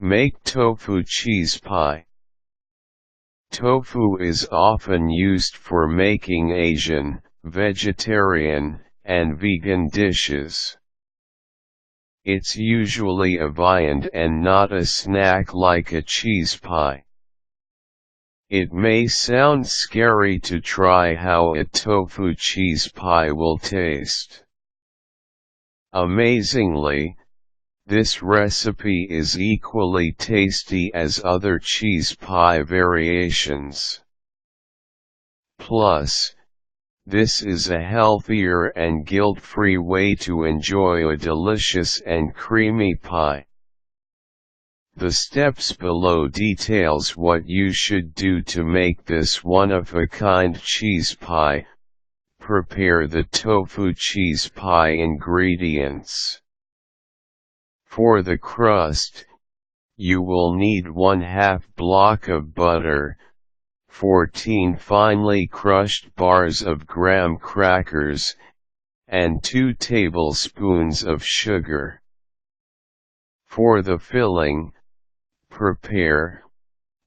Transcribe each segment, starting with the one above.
Make tofu cheese pie. Tofu is often used for making Asian, vegetarian, and vegan dishes. It's usually a viand and not a snack like a cheese pie. It may sound scary to try how a tofu cheese pie will taste. Amazingly, this recipe is equally tasty as other cheese pie variations. Plus, this is a healthier and guilt-free way to enjoy a delicious and creamy pie. The steps below details what you should do to make this one-of-a-kind cheese pie. Prepare the tofu cheese pie ingredients. For the crust, you will need 1/2 block of butter, 14 finely crushed bars of graham crackers, and 2 tablespoons of sugar. For the filling, prepare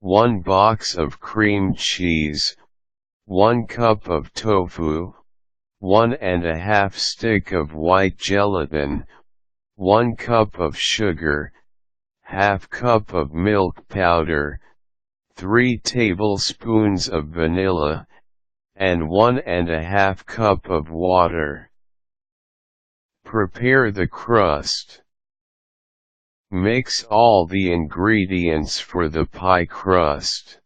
1 box of cream cheese, 1 cup of tofu, 1½ stick of white gelatin, 1 cup of sugar, ½ cup of milk powder, 3 tablespoons of vanilla, and 1½ cup of water. Prepare the crust. Mix all the ingredients for the pie crust.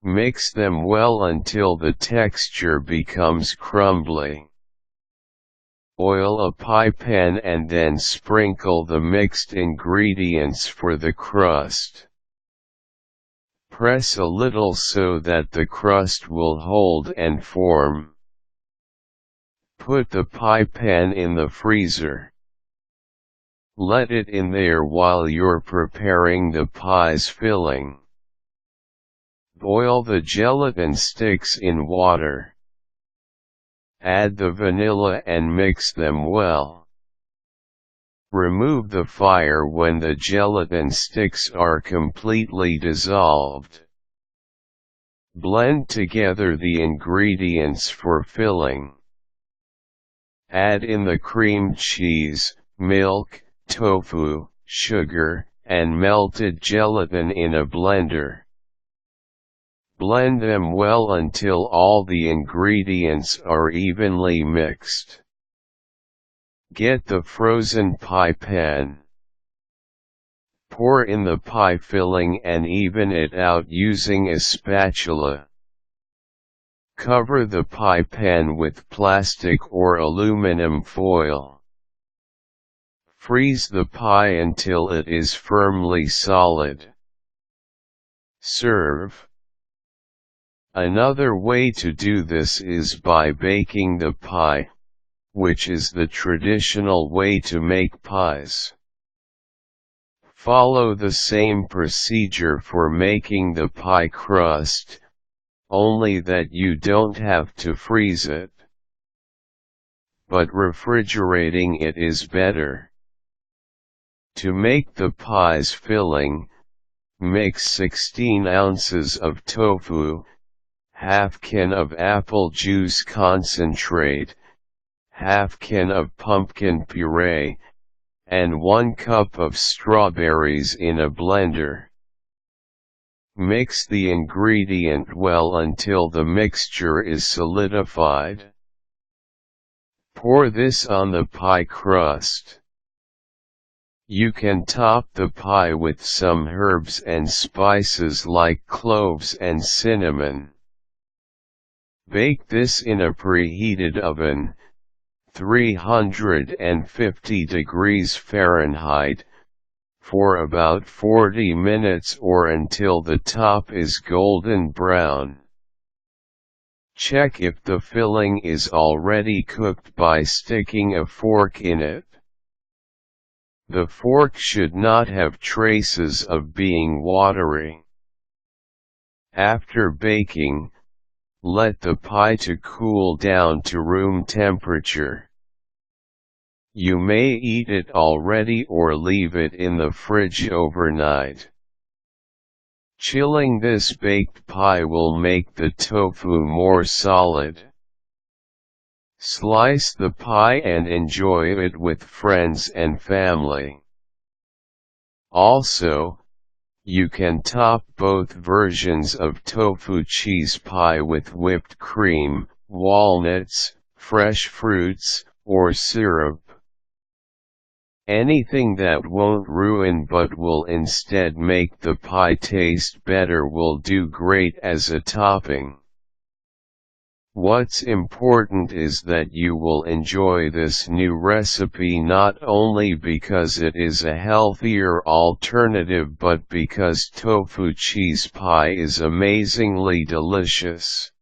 Mix them well until the texture becomes crumbly. Oil a pie pan and then sprinkle the mixed ingredients for the crust. Press a little so that the crust will hold and form. Put the pie pan in the freezer. Let it in there while you're preparing the pie's filling. Boil the gelatin sticks in water. Add the vanilla and mix them well. Remove the fire when the gelatin sticks are completely dissolved. Blend together the ingredients for filling. Add in the cream cheese, milk, tofu, sugar, and melted gelatin in a blender. Blend them well until all the ingredients are evenly mixed. Get the frozen pie pan. Pour in the pie filling and even it out using a spatula. Cover the pie pan with plastic or aluminum foil. Freeze the pie until it is firmly solid. Serve. Another way to do this is by baking the pie, which is the traditional way to make pies. Follow the same procedure for making the pie crust, only that you don't have to freeze it. But refrigerating it is better. To make the pie's filling, mix 16 ounces of tofu, ½ can of apple juice concentrate, ½ can of pumpkin puree, and 1 cup of strawberries in a blender. Mix the ingredient well until the mixture is solidified. Pour this on the pie crust. You can top the pie with some herbs and spices like cloves and cinnamon. Bake this in a preheated oven, 350 degrees Fahrenheit, for about 40 minutes or until the top is golden brown. Check if the filling is already cooked by sticking a fork in it. The fork should not have traces of being watery. After baking, let the pie to cool down to room temperature. You may eat it already or leave it in the fridge overnight. Chilling this baked pie will make the tofu more solid. Slice the pie and enjoy it with friends and family. Also, you can top both versions of tofu cheese pie with whipped cream, walnuts, fresh fruits, or syrup. Anything that won't ruin but will instead make the pie taste better will do great as a topping. What's important is that you will enjoy this new recipe not only because it is a healthier alternative but because tofu cheese pie is amazingly delicious.